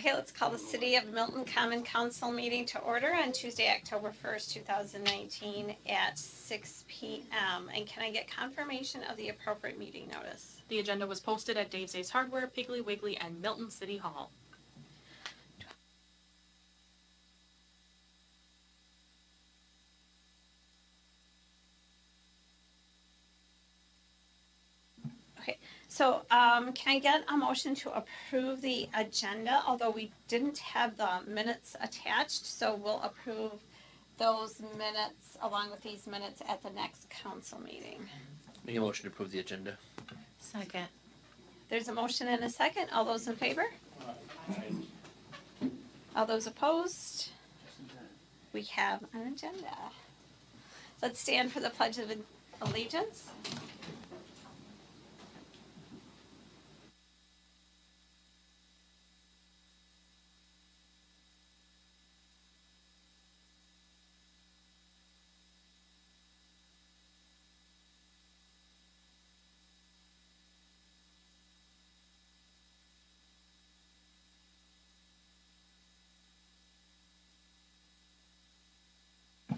Okay, let's call the City of Milton Common Council meeting to order on Tuesday, October 1st, 2019 at 6 p.m. And can I get confirmation of the appropriate meeting notice? The agenda was posted at Dave's Ace Hardware, Piggly Wiggly, and Milton City Hall. Okay, so can I get a motion to approve the agenda, although we didn't have the minutes attached, so we'll approve those minutes along with these minutes at the next council meeting. Make a motion to approve the agenda. Second. There's a motion and a second. All those in favor? All those opposed? We have an agenda. Let's stand for the Pledge of Allegiance.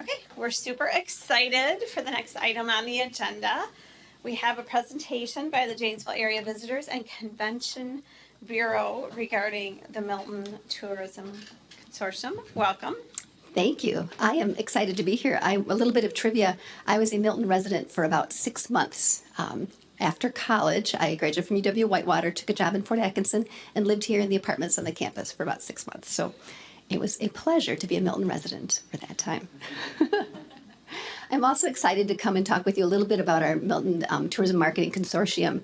Okay, we're super excited for the next item on the agenda. We have a presentation by the Janesville Area Visitors and Convention Bureau regarding the Milton Tourism Consortium. Welcome. Thank you. I am excited to be here. A little bit of trivia. I was a Milton resident for about 6 months. After college, I graduated from UW-Whitewater, took a job in Fort Atkinson, and lived here in the apartments on the campus for about 6 months. So it was a pleasure to be a Milton resident for that time. I'm also excited to come and talk with you a little bit about our Milton Tourism Marketing Consortium.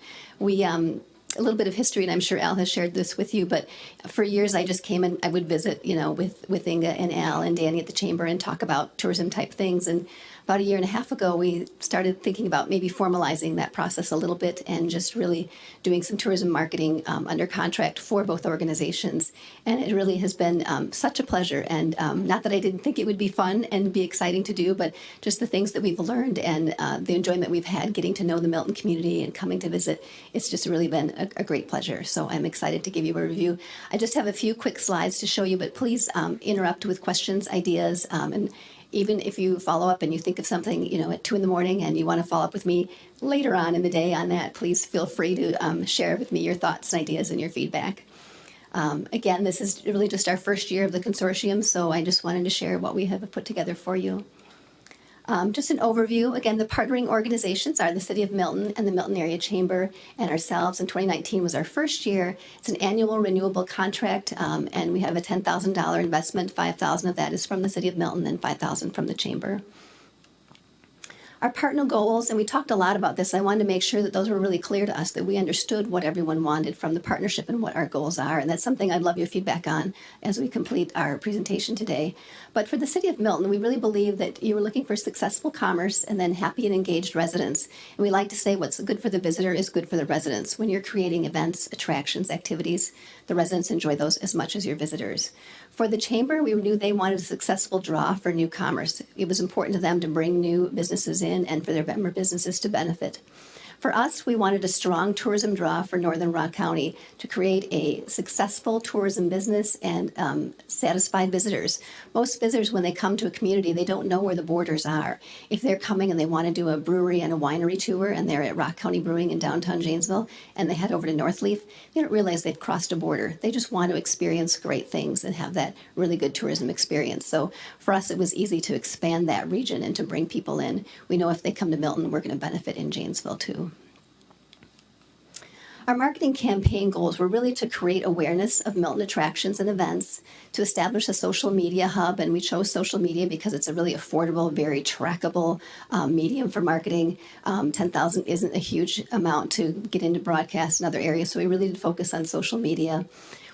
A little bit of history, and I'm sure Al has shared this with you, but for years I just came and I would visit, with Inga and Al and Danny at the Chamber and talk about tourism type things. And about 1.5 years ago, we started thinking about maybe formalizing that process a little bit and just really doing some tourism marketing under contract for both organizations. And it really has been such a pleasure. And not that I didn't think it would be fun and be exciting to do, but just the things that we've learned and the enjoyment we've had getting to know the Milton community and coming to visit. It's just really been a great pleasure. So I'm excited to give you a review. I just have a few quick slides to show you, but please interrupt with questions, ideas, and even if you follow up and you think of something, at 2 a.m. and you want to follow up with me later on in the day on that, please feel free to share with me your thoughts and ideas and your feedback. Again, this is really just our first year of the consortium, so I just wanted to share what we have put together for you. Just an overview. Again, the partnering organizations are the City of Milton and the Milton Area Chamber and ourselves. And 2019 was our first year. It's an annual renewable contract, and we have a $10,000 investment. $5,000 of that is from the City of Milton and $5,000 from the Chamber. Our partner goals, and we talked a lot about this, I wanted to make sure that those were really clear to us, that we understood what everyone wanted from the partnership and what our goals are. And that's something I'd love your feedback on as we complete our presentation today. But for the City of Milton, we really believe that you were looking for successful commerce and then happy and engaged residents. And we like to say what's good for the visitor is good for the residents. When you're creating events, attractions, activities, the residents enjoy those as much as your visitors. For the Chamber, we knew they wanted a successful draw for new commerce. It was important to them to bring new businesses in and for their member businesses to benefit. For us, we wanted a strong tourism draw for Northern Rock County to create a successful tourism business and satisfied visitors. Most visitors, when they come to a community, they don't know where the borders are. If they're coming and they want to do a brewery and a winery tour and they're at Rock County Brewing in downtown Janesville and they head over to Northleaf, they don't realize they've crossed a border. They just want to experience great things and have that really good tourism experience. So for us, it was easy to expand that region and to bring people in. We know if they come to Milton, we're going to benefit in Janesville too. Our marketing campaign goals were really to create awareness of Milton attractions and events, to establish a social media hub, and we chose social media because it's a really affordable, very trackable medium for marketing. 10,000 isn't a huge amount to get into broadcast and other areas, so we really did focus on social media.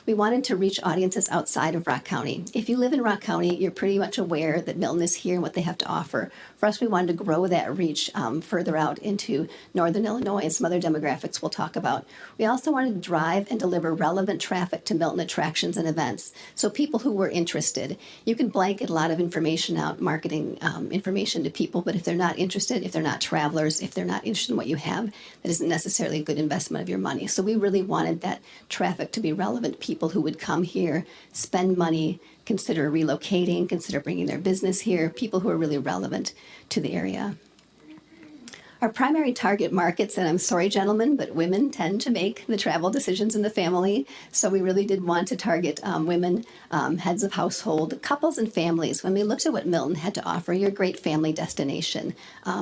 We wanted to reach audiences outside of Rock County. If you live in Rock County, you're pretty much aware that Milton is here and what they have to offer. For us, we wanted to grow that reach further out into northern Illinois and some other demographics we'll talk about. We also wanted to drive and deliver relevant traffic to Milton attractions and events. So people who were interested. You can blanket a lot of information out, marketing information to people, but if they're not interested, if they're not travelers, if they're not interested in what you have, that isn't necessarily a good investment of your money. So we really wanted that traffic to be relevant people who would come here, spend money, consider relocating, consider bringing their business here, people who are really relevant to the area. Our primary target markets, and I'm sorry, gentlemen, but women tend to make the travel decisions in the family. So we really did want to target women, heads of household, couples, and families. When we looked at what Milton had to offer, you're a great family destination.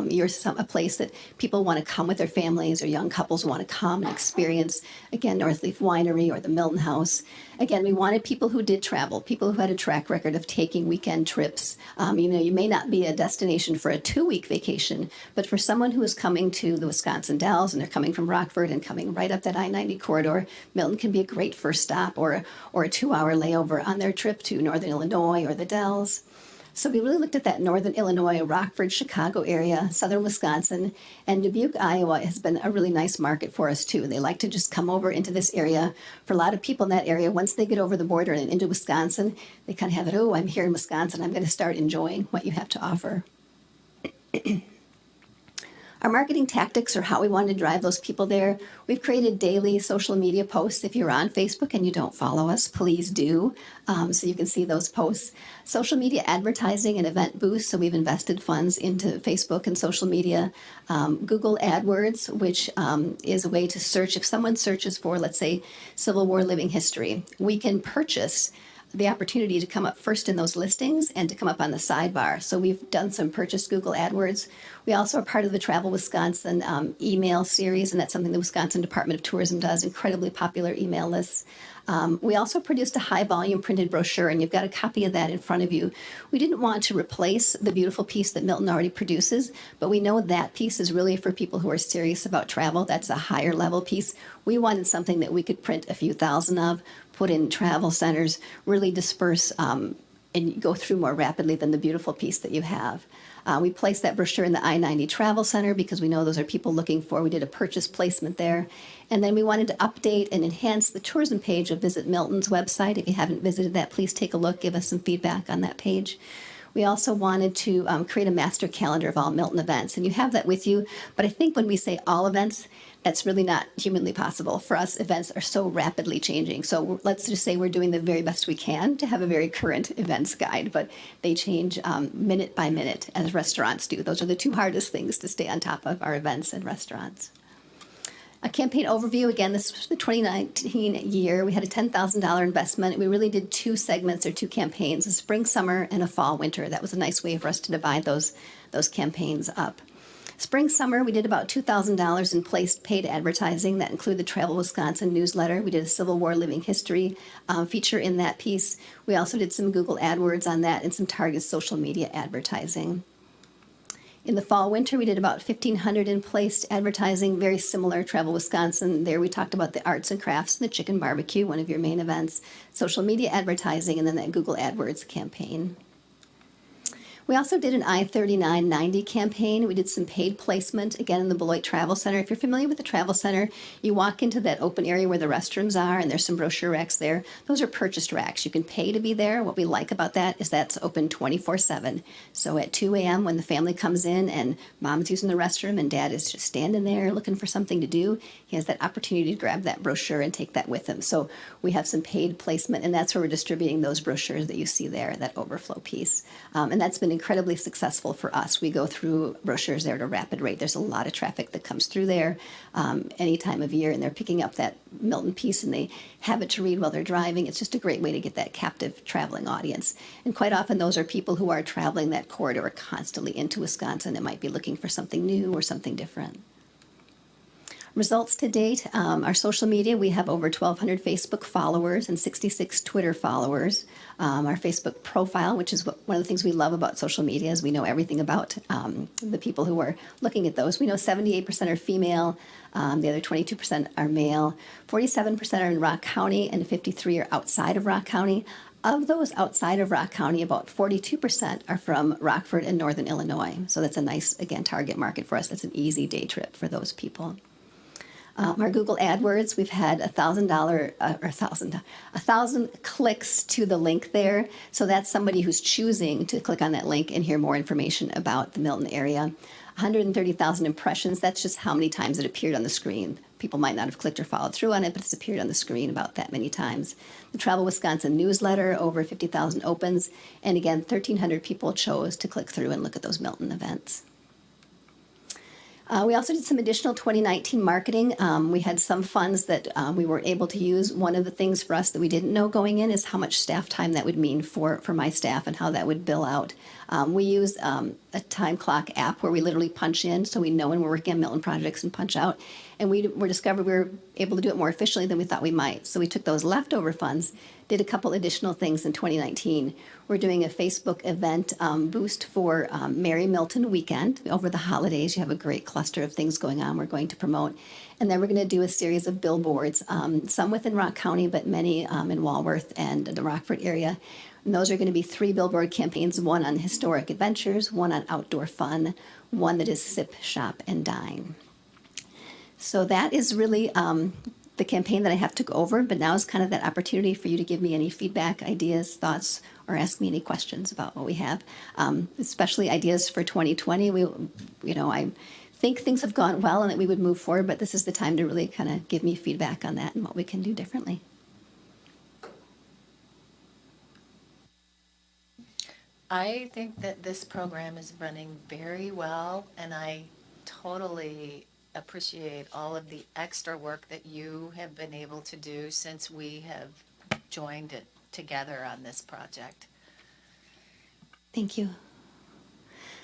You're a place that people want to come with their families, or young couples want to come and experience. Again, Northleaf Winery or the Milton House. Again, we wanted people who did travel, people who had a track record of taking weekend trips. You may not be a destination for a 2-week vacation, but for someone who is coming to the Wisconsin Dells and they're coming from Rockford and coming right up that I-90 corridor, Milton can be a great first stop or a 2-hour layover on their trip to Northern Illinois or the Dells. So we really looked at that Northern Illinois, Rockford, Chicago area, Southern Wisconsin, and Dubuque, Iowa has been a really nice market for us too. They like to just come over into this area. For a lot of people in that area, once they get over the border and into Wisconsin, they kind of have it, oh, I'm here in Wisconsin, I'm going to start enjoying what you have to offer. Our marketing tactics are how we wanted to drive those people there. We've created daily social media posts. If you're on Facebook and you don't follow us, please do, so you can see those posts. Social media advertising and event boosts, so we've invested funds into Facebook and social media. Google AdWords, which is a way to search. If someone searches for, let's say, Civil War living history, we can purchase the opportunity to come up first in those listings and to come up on the sidebar. So we've done some purchased Google AdWords. We also are part of the Travel Wisconsin email series, and that's something the Wisconsin Department of Tourism does, incredibly popular email lists. We also produced a high-volume printed brochure, and you've got a copy of that in front of you. We didn't want to replace the beautiful piece that Milton already produces, but we know that piece is really for people who are serious about travel. That's a higher-level piece. We wanted something that we could print a few thousand of, put in travel centers, really disperse and go through more rapidly than the beautiful piece that you have. We placed that brochure in the I-90 Travel Center because we know those are people looking for. We did a purchase placement there. And then we wanted to update and enhance the tourism page of Visit Milton's website. If you haven't visited that, please take a look, give us some feedback on that page. We also wanted to create a master calendar of all Milton events, and you have that with you. But I think when we say all events, that's really not humanly possible. For us, events are so rapidly changing. So let's just say we're doing the very best we can to have a very current events guide, but they change minute by minute, as restaurants do. Those are the two hardest things to stay on top of, our events and restaurants. A campaign overview, again, this was the 2019 year. We had a $10,000 investment. We really did 2 segments or 2 campaigns, a spring, summer, and a fall, winter. That was a nice way for us to divide those campaigns up. Spring, summer, we did about $2,000 in placed paid advertising. That included the Travel Wisconsin newsletter. We did a Civil War living history feature in that piece. We also did some Google AdWords on that and some targeted social media advertising. In the fall, winter, we did about $1,500 in placed advertising, very similar, Travel Wisconsin. There we talked about the arts and crafts and the chicken barbecue, one of your main events, social media advertising, and then that Google AdWords campaign. We also did an I-3990 campaign. We did some paid placement, again, in the Beloit Travel Center. If you're familiar with the Travel Center, you walk into that open area where the restrooms are, and there's some brochure racks there. Those are purchased racks. You can pay to be there. What we like about that is that's open 24/7. So at 2 a.m. when the family comes in and mom's using the restroom and dad is just standing there looking for something to do, he has that opportunity to grab that brochure and take that with him. So we have some paid placement, and that's where we're distributing those brochures that you see there, that overflow piece. And that's been incredibly successful for us. We go through brochures there at a rapid rate. There's a lot of traffic that comes through there any time of year, and they're picking up that Milton piece, and they have it to read while they're driving. It's just a great way to get that captive traveling audience. And quite often those are people who are traveling that corridor constantly into Wisconsin and might be looking for something new or something different. Results to date, our social media, we have over 1,200 Facebook followers and 66 Twitter followers. Our Facebook profile, which is one of the things we love about social media, is we know everything about the people who are looking at those. We know 78% are female, the other 22% are male, 47% are in Rock County, and 53% are outside of Rock County. Of those outside of Rock County, about 42% are from Rockford and Northern Illinois. So that's a nice, again, target market for us. That's an easy day trip for those people. Our Google AdWords, we've had $1,000 clicks to the link there. So that's somebody who's choosing to click on that link and hear more information about the Milton area. 130,000 impressions, that's just how many times it appeared on the screen. People might not have clicked or followed through on it, but it's appeared on the screen about that many times. The Travel Wisconsin newsletter, over 50,000 opens. And again, 1,300 people chose to click through and look at those Milton events. We also did some additional 2019 marketing. We had some funds that we were able to use. One of the things for us that we didn't know going in is how much staff time that would mean for my staff and how that would bill out. We use a time clock app where we literally punch in so we know when we're working on Milton projects and punch out. And we discovered we were able to do it more efficiently than we thought we might. So we took those leftover funds, did a couple additional things in 2019. We're doing a Facebook event boost for Merry Milton Weekend. Over the holidays, you have a great cluster of things going on we're going to promote. And then we're going to do a series of billboards, some within Rock County, but many in Walworth and the Rockford area. And those are going to be 3 billboard campaigns, one on historic adventures, one on outdoor fun, one that is sip, shop, and dine. So that is really the campaign that I have to go over, but now is kind of that opportunity for you to give me any feedback, ideas, thoughts, or ask me any questions about what we have, especially ideas for 2020. I think things have gone well and that we would move forward, but this is the time to really kind of give me feedback on that and what we can do differently. I think that this program is running very well, and I totally appreciate all of the extra work that you have been able to do since we have joined it together on this project. Thank you.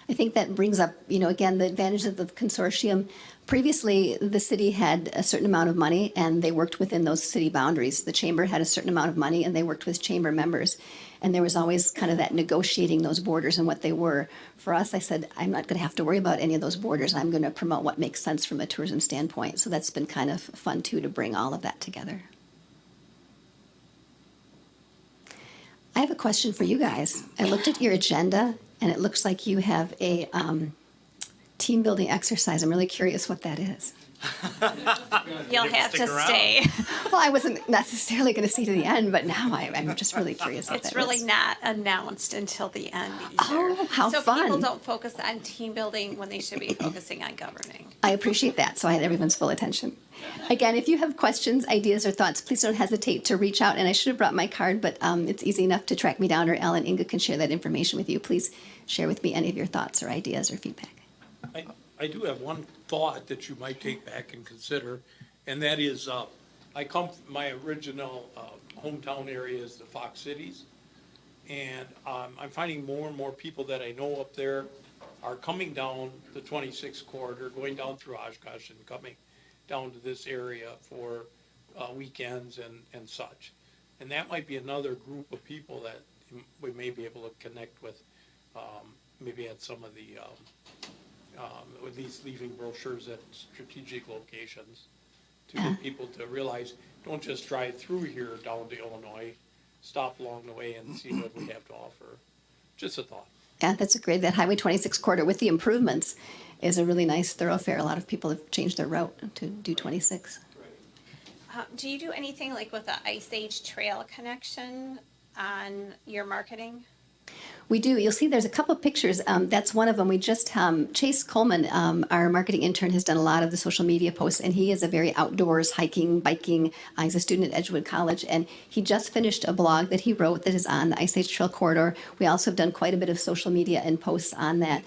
I think that brings up, again, the advantage of the consortium. Previously, the city had a certain amount of money and they worked within those city boundaries. The chamber had a certain amount of money and they worked with chamber members. And there was always kind of that negotiating those borders and what they were. For us, I said, I'm not going to have to worry about any of those borders. I'm going to promote what makes sense from a tourism standpoint. So that's been kind of fun, too, to bring all of that together. I have a question for you guys. I looked at your agenda, and it looks like you have a team building exercise. I'm really curious what that is. You'll have to stay. Well, I wasn't necessarily going to stay to the end, but now I'm just really curious what It's that really is. not announced until the end either. Oh, how so fun. people don't focus on team building when they should be focusing on governing. I appreciate that, so I had everyone's full attention. Again, if you have questions, ideas, or thoughts, please don't hesitate to reach out. And I should have brought my card, but it's easy enough to track me down, or Ellen Inga can share that information with you. Please share with me any of your thoughts or ideas or feedback. I do have one thought that you might take back and consider, and that is, my original hometown area is the Fox Cities, and I'm finding more and more people that I know up there are coming down the 26 corridor, going down through Oshkosh and coming down to this area for weekends and such. And that might be another group of people that we may be able to connect with, maybe at some of the at least leaving brochures at strategic locations to get people to realize, don't just drive through here down to Illinois, stop along the way and see what we have to offer. Just a thought. Yeah, that's a great, that Highway 26 corridor with the improvements is a really nice thoroughfare. A lot of people have changed their route to do 26. Do you do anything like with the Ice Age Trail connection on your marketing? We do. You'll see there's a couple of pictures. That's one of them. We just, Chase Coleman, our marketing intern, has done a lot of the social media posts, and he is a very outdoors, hiking, biking. He's a student at Edgewood College, and he just finished a blog that he wrote that is on the Ice Age Trail Corridor. We also have done quite a bit of social media and posts on that.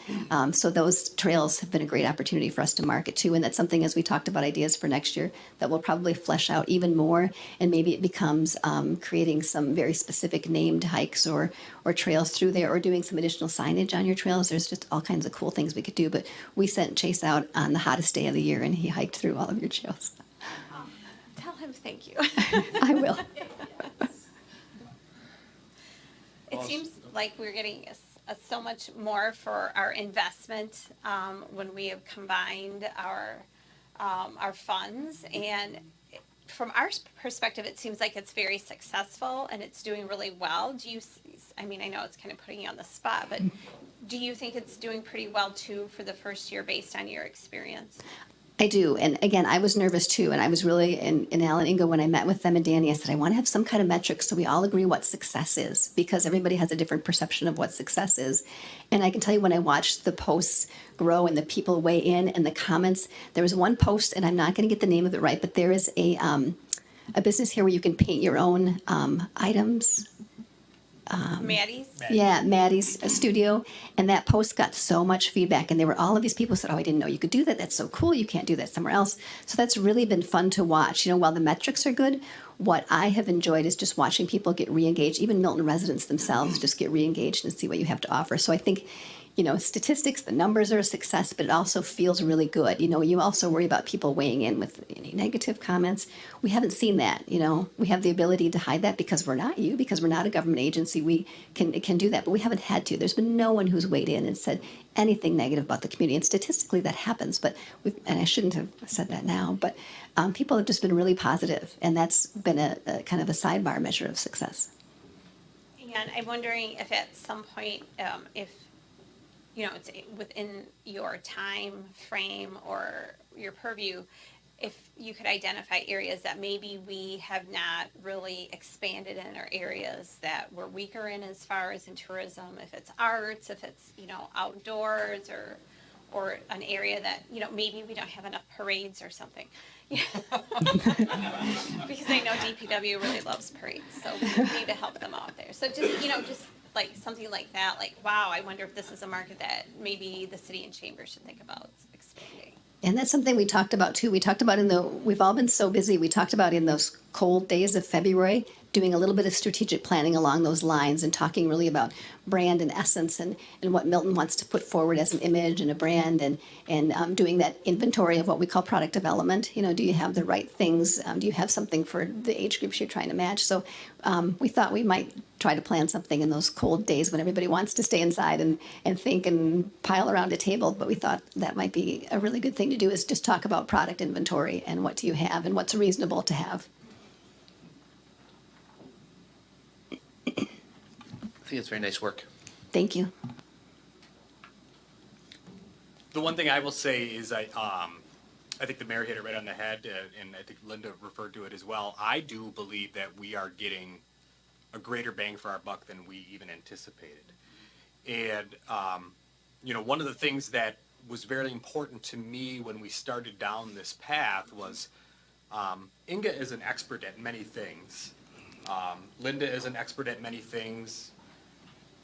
So those trails have been a great opportunity for us to market to, and that's something, as we talked about ideas for next year, that will probably flesh out even more, and maybe it becomes creating some very specific named hikes or trails through there, there or doing some additional signage on your trails. There's just all kinds of cool things we could do. But we sent Chase out on the hottest day of the year, and he hiked through all of your trails. Tell him thank you. I will. It seems like we're getting so much more for our investment when we have combined our funds. And from our perspective, it seems like it's very successful and it's doing really well. Do you? I mean, I know it's kind of putting you on the spot, but do you think it's doing pretty well too for the first year based on your experience? I do. And again, I was nervous too. And I was really, in Al and Ingo, when I met with them and Danny, I said, I want to have some kind of metrics so we all agree what success is, because everybody has a different perception of what success is. And I can tell you, when I watched the posts grow and the people weigh in and the comments, there was one post, and I'm not going to get the name of it right, but there is a business here where you can paint your own items. Maddie's? Yeah, Maddie's studio. And that post got so much feedback. And there were all of these people who said, oh, I didn't know you could do that. That's so cool. You can't do that somewhere else. So that's really been fun to watch. You know, while the metrics are good, what I have enjoyed is just watching people get re-engaged. Even Milton residents themselves just get re-engaged and see what you have to offer. So I think, you know, statistics, the numbers are a success, but it also feels really good. You know, you also worry about people weighing in with any negative comments. We haven't seen that. You know, we have the ability to hide that because we're not you, because we're not a government agency. We can do that, but we haven't had to. There's been no one who's weighed in and said anything negative about the community. And statistically, that happens. But and I shouldn't have said that now. But people have just been really positive, and that's been a kind of a sidebar measure of success. And I'm wondering if at some point, if you know, it's within your time frame or your purview, if you could identify areas that maybe we have not really expanded in, or areas that we're weaker in as far as in tourism, if it's arts, if it's, you know, outdoors, or an area that, you know, maybe we don't have enough parades or something. Because I know DPW really loves parades, so we need to help them out there. So just, you know, just like something like that, like, wow, I wonder if this is a market that maybe the city and chamber should think about expanding. And that's something we talked about too. We talked about we've all been so busy. We talked about in those cold days of February, doing a little bit of strategic planning along those lines and talking really about brand and essence and what Milton wants to put forward as an image and a brand, and doing that inventory of what we call product development. You know, do you have the right things? Do you have something for the age groups you're trying to match? So we thought we might try to plan something in those cold days when everybody wants to stay inside and think and pile around a table. But we thought that might be a really good thing to do, is just talk about product inventory and what do you have and what's reasonable to have. I think it's very nice work. Thank you. The one thing I will say is I think the mayor hit it right on the head, and I think Linda referred to it as well. I do believe that we are getting a greater bang for our buck than we even anticipated. And, you know, one of the things that was very important to me when we started down this path was Inga is an expert at many things. Linda is an expert at many things.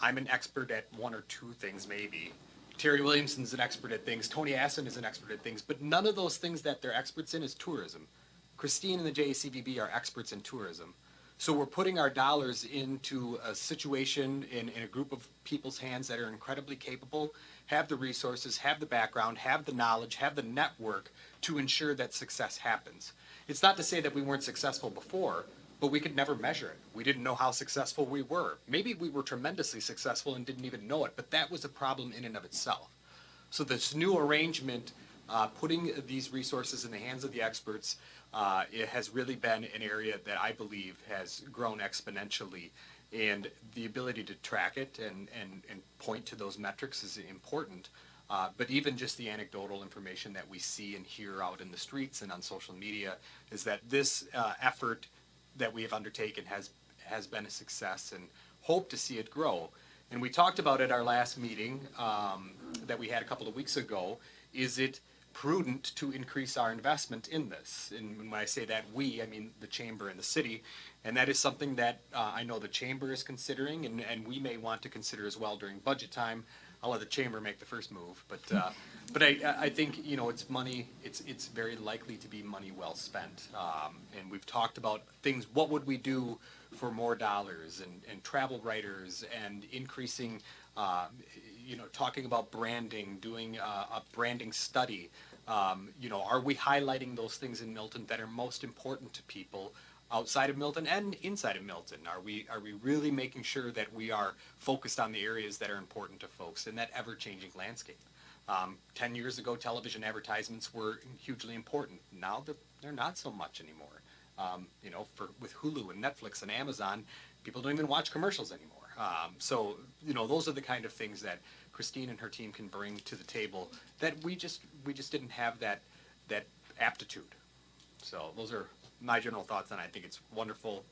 I'm an expert at one or two things, maybe. Terry Williamson's an expert at things. Tony Asson is an expert at things. But none of those things that they're experts in is tourism. Christine and the JACVB are experts in tourism. So we're putting our dollars into a situation in a group of people's hands that are incredibly capable, have the resources, have the background, have the knowledge, have the network to ensure that success happens. It's not to say that we weren't successful before, but we could never measure it. We didn't know how successful we were. Maybe we were tremendously successful and didn't even know it, but that was a problem in and of itself. So this new arrangement, putting these resources in the hands of the experts, it has really been an area that I believe has grown exponentially, and the ability to track it and point to those metrics is important. But even just the anecdotal information that we see and hear out in the streets and on social media is that this effort that we have undertaken has been a success, and hope to see it grow. And we talked about at our last meeting that we had a couple of weeks ago, is it prudent to increase our investment in this? And when I say that we, I mean the chamber and the city. And that is something that I know the chamber is considering, and we may want to consider as well during budget time. I'll let the chamber make the first move, but I think, you know, it's money, it's very likely to be money well spent. And we've talked about things, what would we do for more dollars and travel writers and increasing, you know, talking about branding, doing a branding study. You know, are we highlighting those things in Milton that are most important to people outside of Milton and inside of Milton? Are we really making sure that we are focused on the areas that are important to folks in that ever-changing landscape? 10 years ago, television advertisements were hugely important. Now they're not so much anymore. You know, with Hulu and Netflix and Amazon, people don't even watch commercials anymore. So, you know, those are the kind of things that Christine and her team can bring to the table that we just didn't have that aptitude. So those are my general thoughts on it. I think it's wonderful.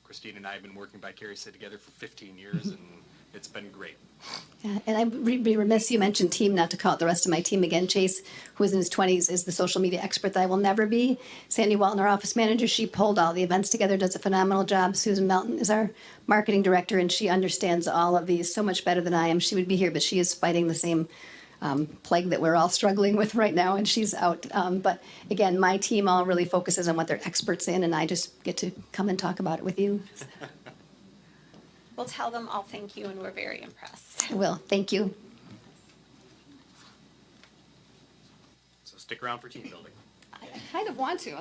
Christine and I have been working vicariously together for 15 years, and it's been great. Yeah, and I'd be remiss, you mentioned team, not to call out the rest of my team again. Chase, who is in his 20s, is the social media expert that I will never be. Sandy Walton, our office manager, she pulled all the events together, does a phenomenal job. Susan Melton is our marketing director, and she understands all of these so much better than I am. She would be here, but she is fighting the same plague that we're all struggling with right now, and she's out. But again, my team all really focuses on what they're experts in, and I just get to come and talk about it with you. We'll tell them all thank you, and we're very impressed. I will. Thank you. So stick around for team building. I kind of want to.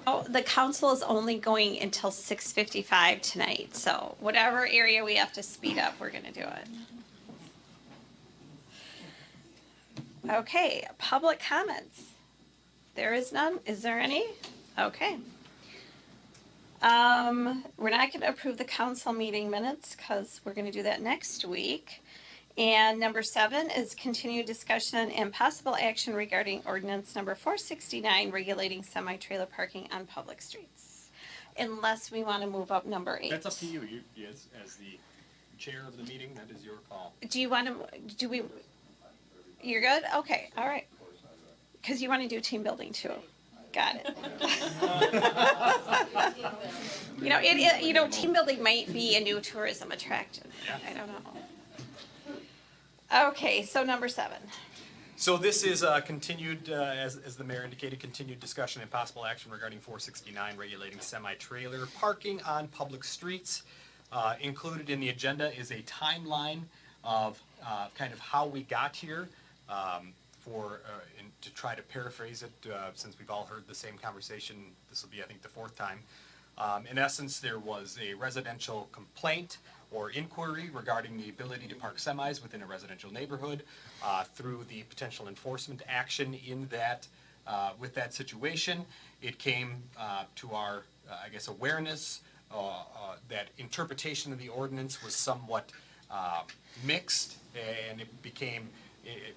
Oh, the council is only going until 6:55 tonight, so whatever area we have to speed up, we're gonna do it. Okay, public comments. There is none. Is there any? Okay. We're not gonna approve the council meeting minutes because we're gonna do that next week. And number 7 is continued discussion and possible action regarding ordinance number 469, regulating semi-trailer parking on public streets. Unless we want to move up number 8. That's up to you. You as the chair of the meeting, that is your call. Do you want to, you're good? Okay, all right. Because you want to do team building too. Got it. You know, team building might be a new tourism attraction. Yeah. I don't know. Okay, so number 7. So this is continued, as the mayor indicated, continued discussion and possible action regarding 469, regulating semi-trailer parking on public streets. Included in the agenda is a timeline of kind of how we got here. To try to paraphrase it, since we've all heard the same conversation, this will be, I think, the 4th time. In essence, there was a residential complaint or inquiry regarding the ability to park semis within a residential neighborhood. Through the potential enforcement action in that, with that situation, it came to our, I guess, awareness that interpretation of the ordinance was somewhat mixed, and it became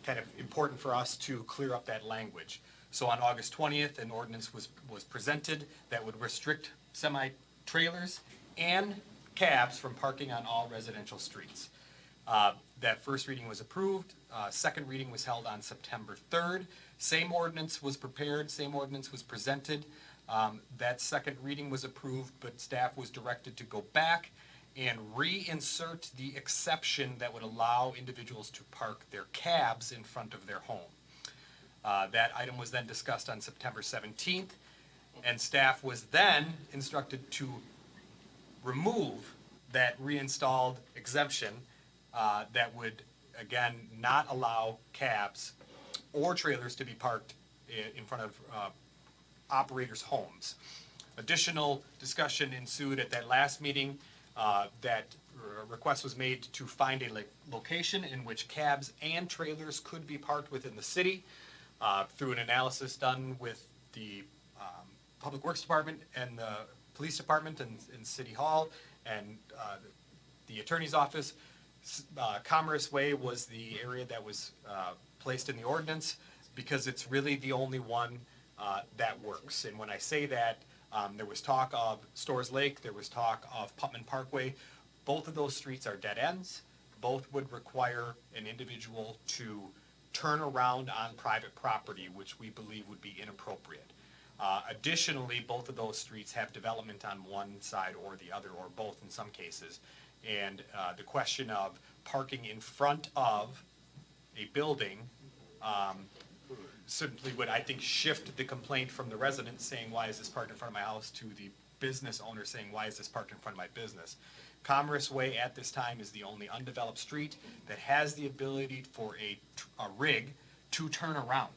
kind of important for us to clear up that language. So on August 20th, an ordinance was presented that would restrict semi-trailers and cabs from parking on all residential streets. That first reading was approved. Second reading was held on September 3rd. Same ordinance was prepared, same ordinance was presented. That second reading was approved, but staff was directed to go back and reinsert the exception that would allow individuals to park their cabs in front of their home. That item was then discussed on September 17th, and staff was then instructed to remove that reinstalled exemption that would, again, not allow cabs or trailers to be parked in front of operators' homes. Additional discussion ensued at that last meeting. That request was made to find a location in which cabs and trailers could be parked within the city. Through an analysis done with the Public Works Department and the Police Department and City Hall and the Attorney's Office, Commerce Way was the area that was placed in the ordinance because it's really the only one that works. And when I say that, there was talk of Storrs Lake, there was talk of Putman Parkway. Both of those streets are dead ends. Both would require an individual to turn around on private property, which we believe would be inappropriate. Additionally, both of those streets have development on one side or the other, or both in some cases. And the question of parking in front of a building, simply would, I think, shift the complaint from the resident saying, why is this parked in front of my house, to the business owner saying, why is this parked in front of my business? Commerce Way at this time is the only undeveloped street that has the ability for a rig to turn around.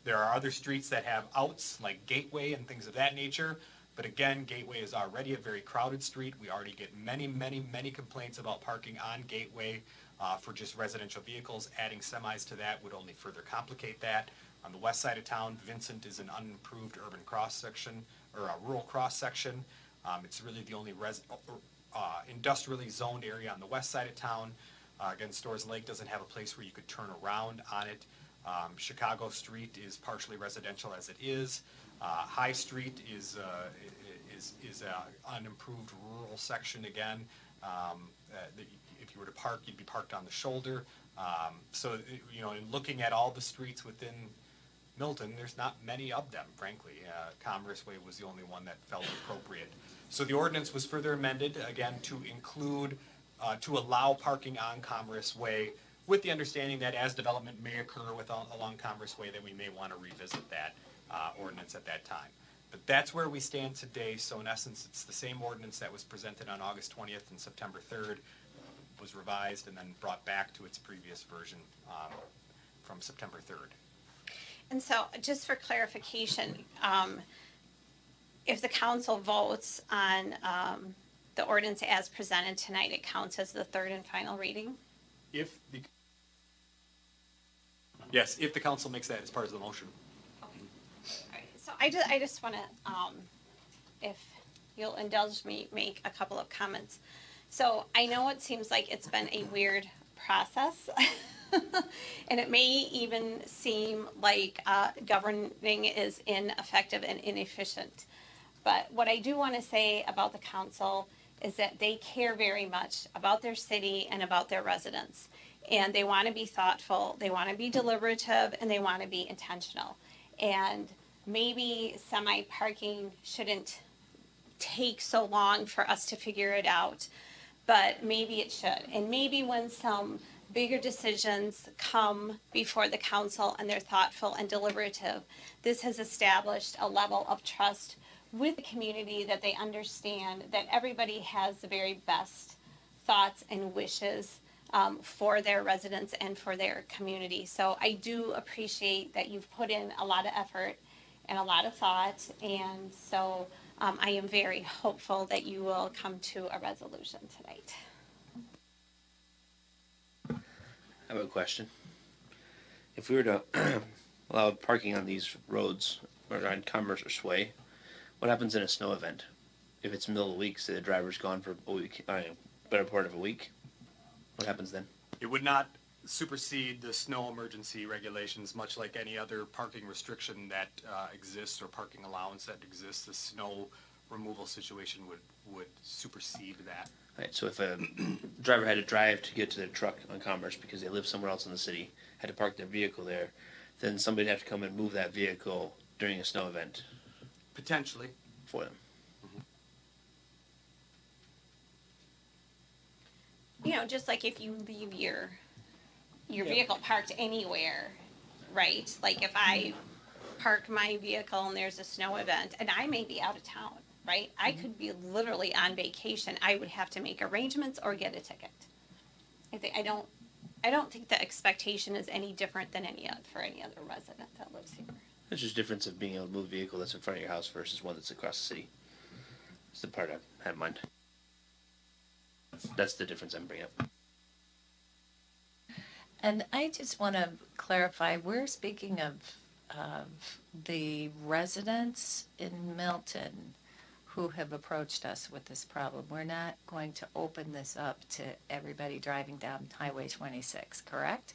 There are other streets that have outs, like Gateway and things of that nature, but again, Gateway is already a very crowded street. We already get many, many, many complaints about parking on Gateway for just residential vehicles. Adding semis to that would only further complicate that. On the west side of town, Vincent is an unimproved urban cross section, or a rural cross section. It's really the only industrially zoned area on the west side of town. Again, Stores Lake doesn't have a place where you could turn around on it. Chicago Street is partially residential as it is. High Street is a unimproved rural section again. If you were to park, you'd be parked on the shoulder. So, you know, in looking at all the streets within Milton, there's not many of them, frankly. Commerce Way was the only one that felt appropriate. So the ordinance was further amended, again, to include, to allow parking on Commerce Way, with the understanding that as development may occur along Commerce Way, that we may want to revisit that ordinance at that time. But that's where we stand today. So in essence, it's the same ordinance that was presented on August 20th and September 3rd, was revised and then brought back to its previous version from September 3rd. And so, just for clarification, if the council votes on the ordinance as presented tonight, it counts as the third and final reading? Yes, if the council makes that as part of the motion. Alright, so I just want to, if you'll indulge me, make a couple of comments. So I know it seems like it's been a weird process, and it may even seem like governing is ineffective and inefficient. But what I do want to say about the council is that they care very much about their city and about their residents. And they want to be thoughtful, they want to be deliberative, and they want to be intentional. And maybe semi-parking shouldn't take so long for us to figure it out, but maybe it should. And maybe when some bigger decisions come before the council and they're thoughtful and deliberative, this has established a level of trust with the community that they understand that everybody has the very best thoughts and wishes for their residents and for their community. So I do appreciate that you've put in a lot of effort and a lot of thought, and so I am very hopeful that you will come to a resolution tonight. I have a question. If we were to allow parking on these roads or on Commerce or Sway, what happens in a snow event? If it's middle of the week, say the driver's gone for a week, better part of a week, what happens then? It would not supersede the snow emergency regulations, much like any other parking restriction that exists or parking allowance that exists. The snow removal situation would supersede that. Right, so if a driver had to drive to get to their truck on Commerce because they live somewhere else in the city, had to park their vehicle there, then somebody'd have to come and move that vehicle during a snow event Potentially. for them. You know, just like if you leave your vehicle parked anywhere, right? Like if I park my vehicle and there's a snow event and I may be out of town, right? I could be literally on vacation. I would have to make arrangements or get a ticket. I don't think the expectation is any different than for any other resident that lives here. There's just difference of being able to move a vehicle that's in front of your house versus one that's across the city. That's the part I had in mind. That's the difference I'm bringing up. And I just want to clarify, we're speaking of the residents in Milton who have approached us with this problem. We're not going to open this up to everybody driving down Highway 26, correct?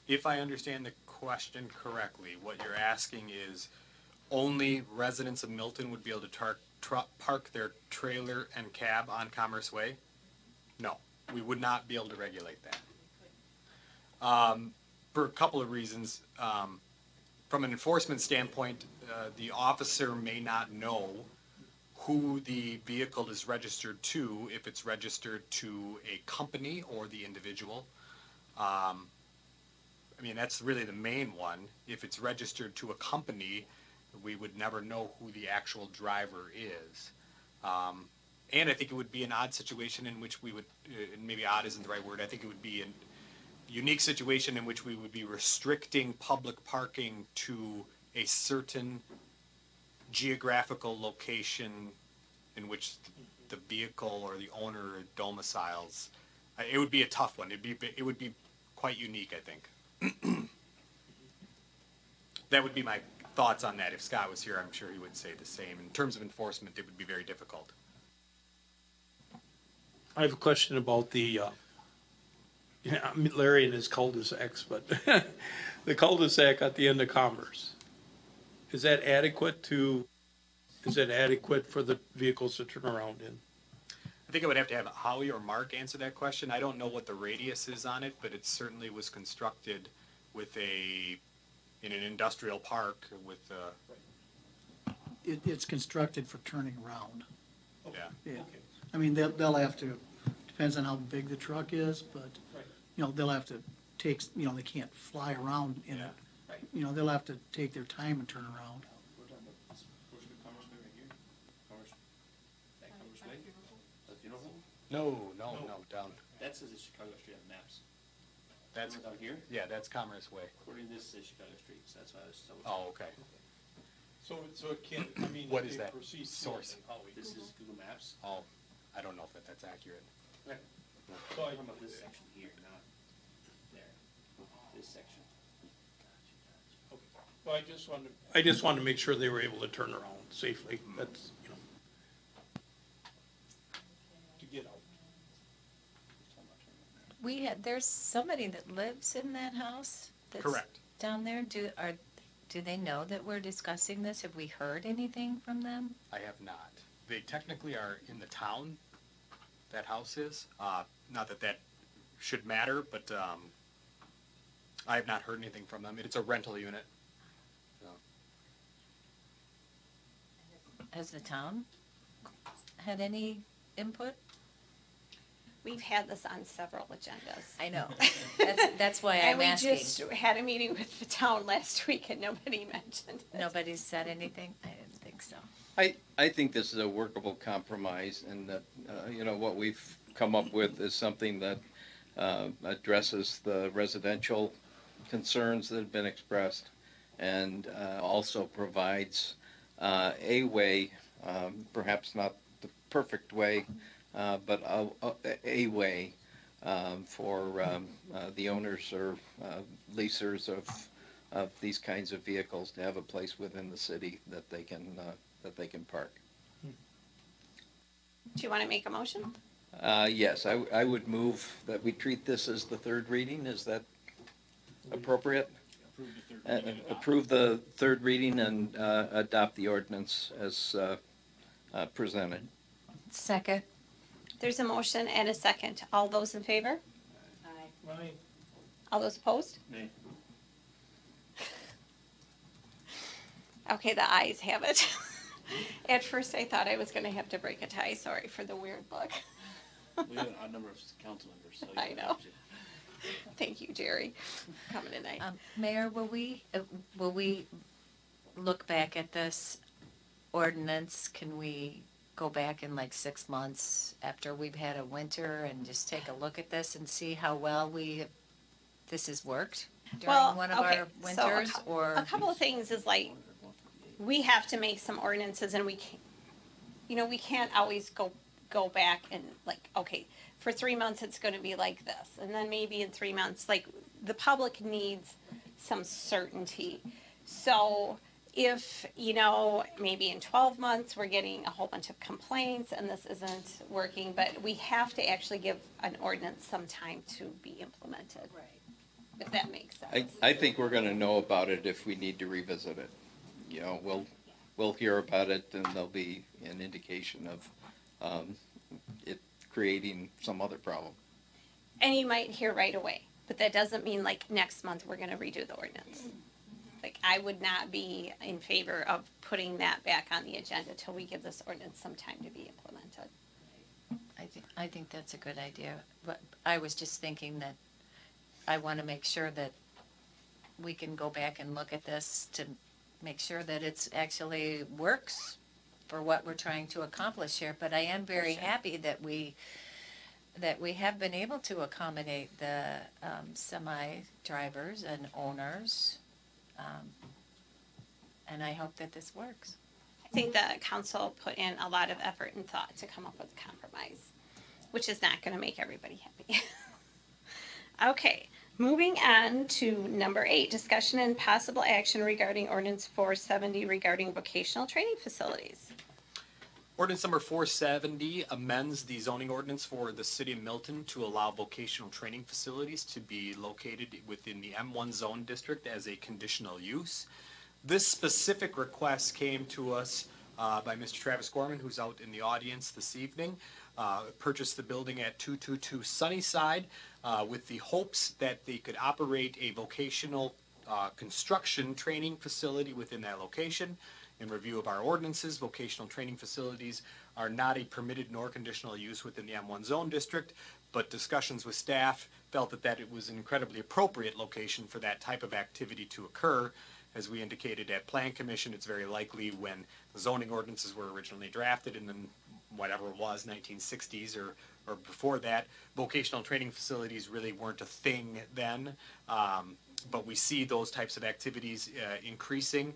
If I understand the question correctly, what you're asking is only residents of Milton would be able to park their trailer and cab on Commerce Way? No, we would not be able to regulate that. For a couple of reasons. From an enforcement standpoint, the officer may not know who the vehicle is registered to, if it's registered to a company or the individual. I mean, that's really the main one. If it's registered to a company, we would never know who the actual driver is. And I think it would be an odd situation in which we would, and maybe odd isn't the right word, I think it would be a unique situation in which we would be restricting public parking to a certain geographical location in which the vehicle or the owner domiciles. It would be a tough one. It would be quite unique, I think. That would be my thoughts on that. If Scott was here, I'm sure he would say the same. In terms of enforcement, it would be very difficult. I have a question about the, Larry and his cul-de-sacs, but the cul-de-sac at the end of Commerce. Is that adequate for the vehicles to turn around in? I think I would have to have Howie or Mark answer that question. I don't know what the radius is on it, but it certainly was constructed with in an industrial park with, It's constructed for turning around. yeah. Yeah. I mean, they'll have to, depends on how big the truck is, but, they'll have to take, they can't fly around in it. They'll have to take their time and turn around. No, down. That says it's Chicago Street on maps. That's, Down here, yeah, that's Commerce Way. according to this, says Chicago Street, so that's why I was. Oh, okay. So it can't, I mean. What is they that proceed source? slowly, Howie. This is Google Maps. Oh, I don't know if that's accurate. So I'm talking about this section here, not there. This section. Well, I just wanted to make sure they were able to turn around safely. That's, to get out. There's somebody that lives in that house? That's Correct. down there? Do they know that we're discussing this? Have we heard anything from them? I have not. They technically are in the town, that house is. Not that that should matter, but I have not heard anything from them. It's a rental unit. So, Has the town had any input? We've had this on several agendas. I know. That's why And I'm we asking. just had a meeting with the town last week and nobody mentioned it. Nobody's said anything? I didn't think so. I think this is a workable compromise, and that, what we've come up with is something that addresses the residential concerns that have been expressed, and also provides a way, perhaps not the perfect way, but a way for the owners or leasers of these kinds of vehicles to have a place within the city that they can park. Do you want to make a motion? Yes, I would move that we treat this as the third reading. Is that appropriate? Approve the third reading and adopt the ordinance as presented. Second. There's a motion and a second. All those in favor? Right. All those opposed? Nay. Okay, the ayes have it. At first, I thought I was gonna have to break a tie. Sorry for the weird look. We have an odd number of council members, so. I know. Thank you, Jerry, for coming tonight. Mayor, will we look back at this ordinance? Can we go back in like 6 months after we've had a winter and just take a look at this and see how well this has worked during Well, one of okay, our so winters? Or A couple of things is like, we have to make some ordinances and we can't always go back and like, okay, for 3 months it's gonna be like this, and then maybe in 3 months, like, the public needs some certainty. So if, maybe in 12 months, we're getting a whole bunch of complaints and this isn't working, but we have to actually give an ordinance some time to be implemented. Right. If that makes sense. I think we're gonna know about it if we need to revisit it. We'll hear about it, and there'll be an indication of it creating some other problem. And you might hear right away, but that doesn't mean like next month we're gonna redo the ordinance. Like, I would not be in favor of putting that back on the agenda till we give this ordinance some time to be implemented. I think that's a good idea, but I was just thinking that I want to make sure that we can go back and look at this to make sure that it's actually works for what we're trying to accomplish here. But I am very happy that we have been able to accommodate the semi drivers and owners. And I hope that this works. I think the council put in a lot of effort and thought to come up with a compromise, which is not gonna make everybody happy. Okay, moving on to number 8, discussion and possible action regarding ordinance 470 regarding vocational training facilities. Ordinance number 470 amends the zoning ordinance for the city of Milton to allow vocational training facilities to be located within the M1 zone district as a conditional use. This specific request came to us by Mr. Travis Gorman, who's out in the audience this evening. Purchased the building at 222 Sunnyside with the hopes that they could operate a vocational construction training facility within that location. In review of our ordinances, vocational training facilities are not a permitted nor conditional use within the M1 zone district, but discussions with staff felt that it was an incredibly appropriate location for that type of activity to occur. As we indicated at Plan Commission, it's very likely when the zoning ordinances were originally drafted in the whatever it was, 1960s or before that, vocational training facilities really weren't a thing then. But we see those types of activities increasing.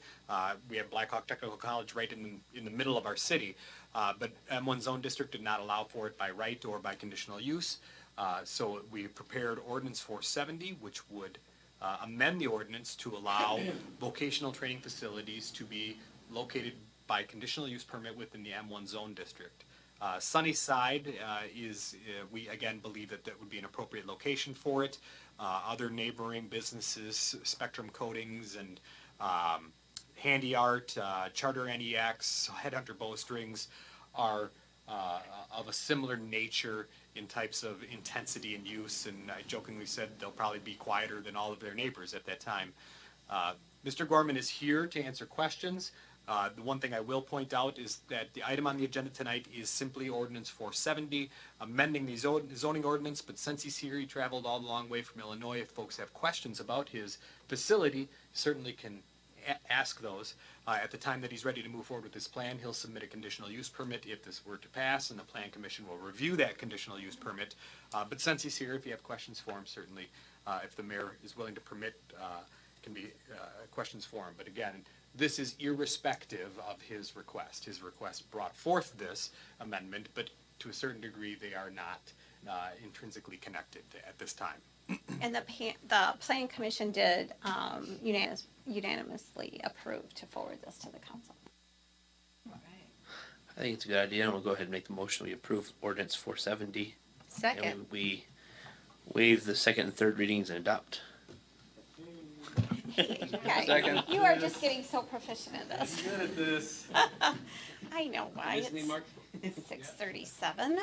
We have Blackhawk Technical College right in the middle of our city, but M1 Zone District did not allow for it by right or by conditional use. So we prepared Ordinance 470, which would amend the ordinance to allow vocational training facilities to be located by conditional use permit within the M1 Zone District. Sunnyside we again believe that would be an appropriate location for it. Other neighboring businesses, Spectrum Coatings and Handy Art, Charter NEX, Headhunter Bowstrings are of a similar nature in types of intensity and use, and I jokingly said they'll probably be quieter than all of their neighbors at that time. Mr. Gorman is here to answer questions. The one thing I will point out is that the item on the agenda tonight is simply Ordinance 470, amending the zoning ordinance, but since he's here, he traveled all the long way from Illinois. If folks have questions about his facility, certainly can ask those. At the time that he's ready to move forward with this plan, he'll submit a conditional use permit if this were to pass, and the Plan Commission will review that conditional use permit. But since he's here, if you have questions for him, certainly, if the mayor is willing to permit, can be questions for him. But again, this is irrespective of his request. His request brought forth this amendment, but to a certain degree, they are not intrinsically connected at this time. And the Plan Commission did unanimously approve to forward this to the council. I think it's a good idea, and we'll go ahead and make the motion. We approve ordinance 470. Second. And we waive the second and third readings and adopt. Hey, guys, Second. you are just getting so proficient at this. Good at this. I know why. It's 6:37.